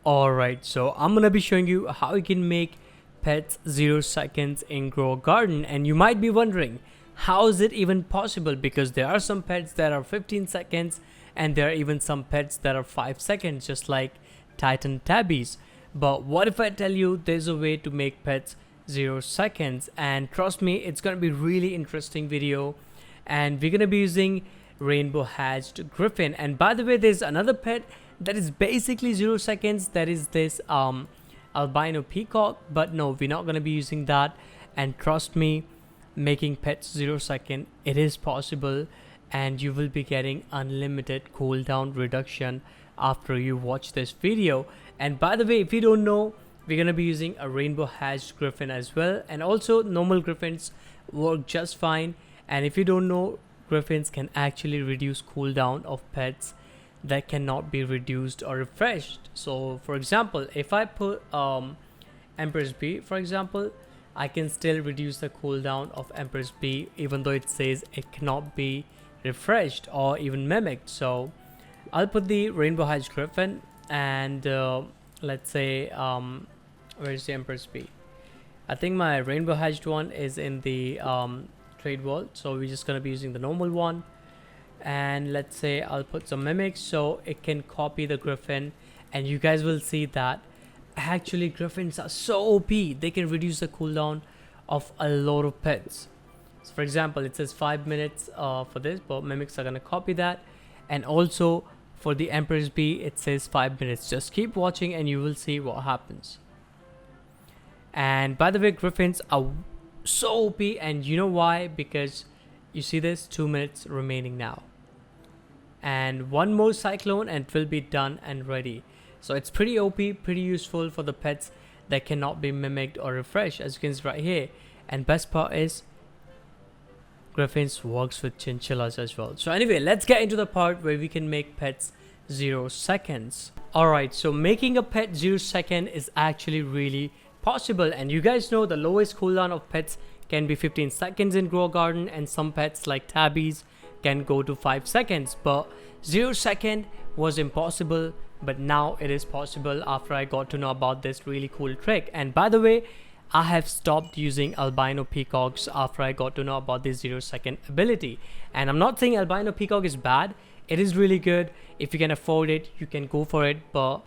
Alright, so I'm gonna be showing you how you can make pets 0 seconds in Grow Garden, and you might be wondering how is it even possible, because there are some pets that are 15 seconds and there are even some pets that are 5 seconds, just like Titan tabbies. But what if I tell you there's a way to make pets 0 seconds? And trust me, it's gonna be really interesting video, and we're gonna be using rainbow hatched griffin. And by the way, there's another pet that is basically 0 seconds, that is this albino peacock, but no, we're not going to be using that. And trust me, making pets 0 second, it is possible, and you will be getting unlimited cooldown reduction after you watch this video. And by the way, if you don't know, we're going to be using a rainbow hatched griffin as well, and also normal griffins work just fine. And if you don't know, griffins can actually reduce cooldown of pets that cannot be reduced or refreshed. So for example, if I put Empress Bee, for example, I can still reduce the cooldown of Empress Bee even though it says it cannot be refreshed or even mimicked. So I'll put the rainbow hatched griffin, and let's say where's the Empress Bee? I think my rainbow hatched one is in the trade world, so we're just gonna be using the normal one. And let's say I'll put some mimics so it can copy the griffin, and you guys will see that actually griffins are so OP. They can reduce the cooldown of a lot of pets. So for example, it says 5 minutes for this, but mimics are gonna copy that. And also for the Empress Bee, it says 5 minutes. Just keep watching and you will see what happens. And by the way, griffins are so OP, and you know why? Because you see this, 2 minutes remaining now, and one more cyclone and it will be done and ready. So it's pretty OP, pretty useful for the pets that cannot be mimicked or refreshed, as you can see right here. And best part is griffins works with chinchillas as well. So anyway, let's get into the part where we can make pets 0 seconds. Alright, so making a pet 0 second is actually really possible, and you guys know the lowest cooldown of pets can be 15 seconds in Grow Garden, and some pets like tabbies can go to 5 seconds. But 0 second was impossible, but now it is possible after I got to know about this really cool trick. And by the way, I have stopped using albino peacocks after I got to know about this 0 second ability. And I'm not saying albino peacock is bad, it is really good. If you can afford it, you can go for it, but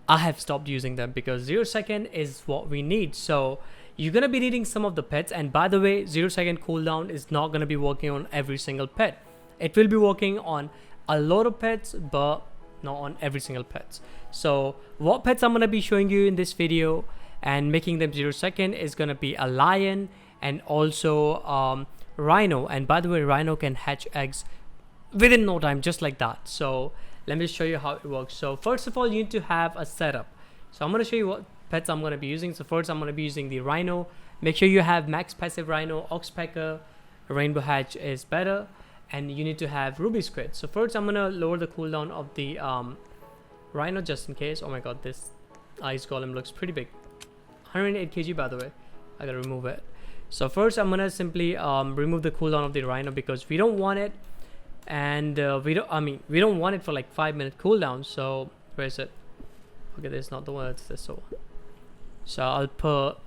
I have stopped using them because 0 second is what we need. So you're gonna be needing some of the pets. And by the way, 0 second cooldown is not gonna be working on every single pet. It will be working on a lot of pets, but not on every single pet. So what pets I'm gonna be showing you in this video and making them 0 second is gonna be a lion and also rhino. And by the way, rhino can hatch eggs within no time, just like that. So let me show you how it works. So first of all, you need to have a setup. So I'm gonna show you what pets I'm going to be using. So first I'm going to be using the rhino. Make sure you have max passive rhino, oxpecker, rainbow hatch is better, and you need to have ruby squid. So first I'm going to lower the cooldown of the rhino just in case. Oh my god, this ice golem looks pretty big. 108 kg by the way. I gotta remove it. So first I'm going to simply remove the cooldown of the rhino because we don't want it, and we don't want it for like 5-minute cooldown. So where is it? Okay, this is not the one, it's this one. So I'll put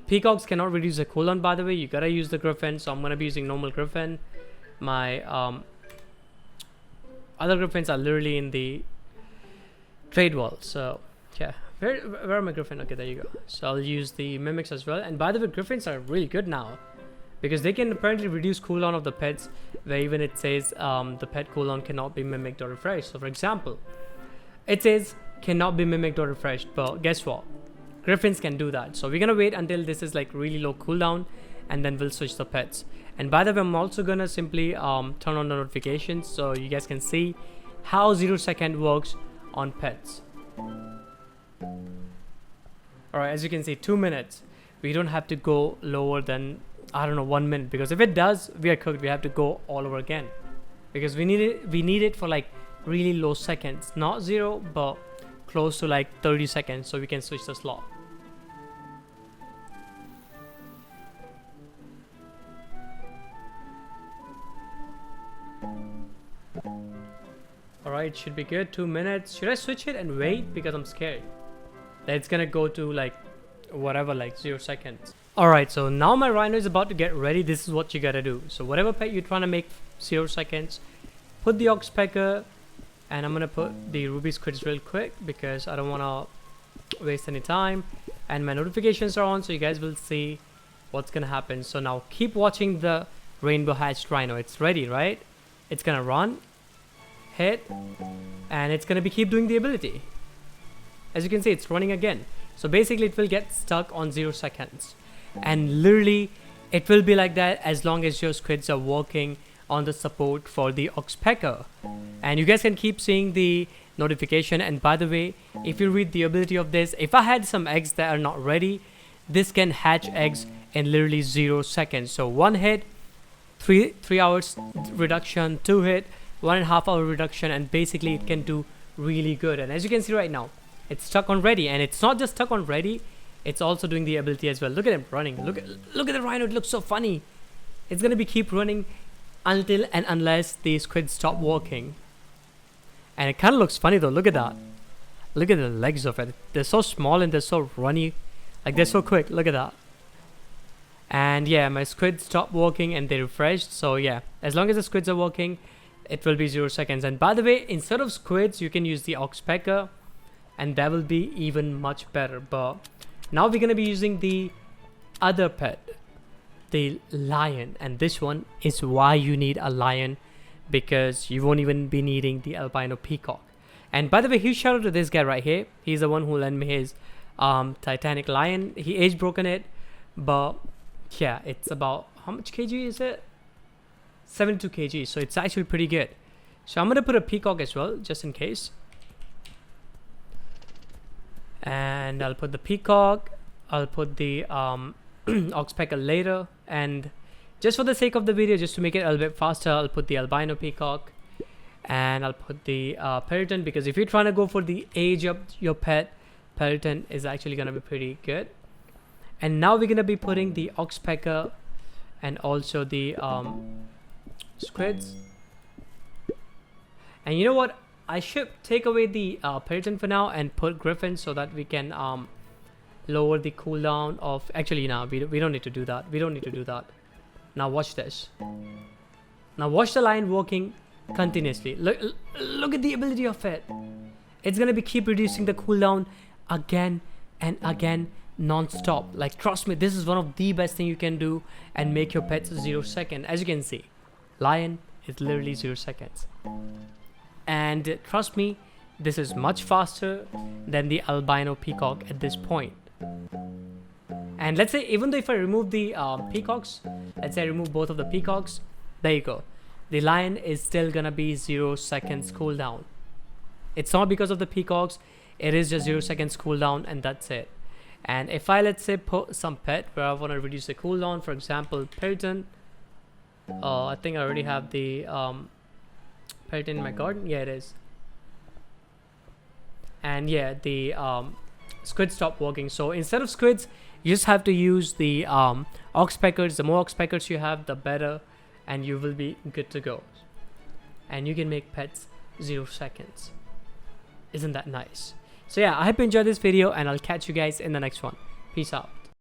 peacocks cannot reduce the cooldown, by the way. You gotta use the griffin, so I'm gonna be using normal griffin. My other griffins are literally in the trade wall. So yeah, where are my griffin? Okay, there you go. So I'll use the mimics as well. And by the way, griffins are really good now because they can apparently reduce cooldown of the pets, where even it says the pet cooldown cannot be mimicked or refreshed. So for example, it says cannot be mimicked or refreshed, but guess what? Griffins can do that. So we're gonna wait until this is like really low cooldown, and then we'll switch the pets. And by the way, I'm also gonna simply turn on the notifications so you guys can see how 0 second works on pets. Alright, as you can see, 2 minutes. We don't have to go lower than, I don't know, 1 minute, because if it does, we are cooked. We have to go all over again because we need it for like really low seconds, not 0 but close to like 30 seconds, so we can switch the slot. Alright, should be good. 2 minutes. Should I switch it and wait? Because I'm scared. that it's gonna go to like whatever, like 0 seconds. Alright, so now my rhino is about to get ready. This is what you gotta do. So whatever pet you're trying to make 0 seconds, put the oxpecker, and I'm gonna put the ruby squids real quick because I don't wanna waste any time. And my notifications are on, so you guys will see what's gonna happen. So now keep watching the rainbow hatched rhino. It's ready, right? It's gonna run, hit, and it's gonna be keep doing the ability. As you can see, it's running again. So basically it will get stuck on 0 seconds, and literally it will be like that as long as your squids are working on the support for the oxpecker. And you guys can keep seeing the notification. And by the way, if you read the ability of this, if I had some eggs that are not ready, this can hatch eggs in literally 0 seconds. So 1 hit, 3 hours reduction, 2 hit, 1.5 hour reduction, and basically it can do really good. And as you can see right now, it's stuck on ready, and it's not just stuck on ready, it's also doing the ability as well. Look at him running. Look at the rhino. It looks so funny. It's gonna be keep running until and unless the squids stop working. And it kind of looks funny though. Look at that. Look at the legs of it. They're so small and they're so runny. Like they're so quick. Look at that. And yeah, my squids stopped working and they refreshed. So yeah, as long as the squids are working, it will be 0 seconds. And by the way, instead of squids, you can use the oxpecker, and that will be even much better. But now we're gonna be using the other pet, the lion. And this one is why you need a lion, because you won't even be needing the albino peacock. And by the way, huge shout out to this guy right here. He's the one who lent me his Titanic lion. He age broken it, but yeah, it's about, how much kg is it? 72 kg, so it's actually pretty good. So I'm gonna put a peacock as well, just in case. And I'll put the peacock, I'll put the oxpecker later, and just for the sake of the video, just to make it a little bit faster, I'll put the albino peacock, and I'll put the peloton, because if you're trying to go for the age of your pet, peloton is actually gonna be pretty good. And now we're gonna be putting the oxpecker and also the squids. And you know what? I should take away the peloton for now and put griffins so that we can lower the cooldown of. Actually, no, we don't need to do that. We don't need to do that. Now watch this. Now watch the lion working continuously. Look at the ability of it. It's gonna be keep reducing the cooldown again and again, non-stop. Like trust me, this is one of the best thing you can do and make your pets 0 second. As you can see, lion is literally 0 seconds. And trust me, this is much faster than the albino peacock at this point. And let's say even though if I remove the peacocks, let's say I remove both of the peacocks, there you go. The lion is still gonna be 0 seconds cooldown. It's not because of the peacocks, it is just 0 seconds cooldown, and that's it. And if I, let's say, put some pet where I want to reduce the cooldown, for example, peloton. I think I already have the peloton in my garden. Yeah, it is. And yeah, the squids stop working. So instead of squids, you just have to use the oxpeckers. The more oxpeckers you have, the better, and you will be good to go. And you can make pets 0 seconds. Isn't that nice? So yeah, I hope you enjoyed this video, and I'll catch you guys in the next one. Peace out.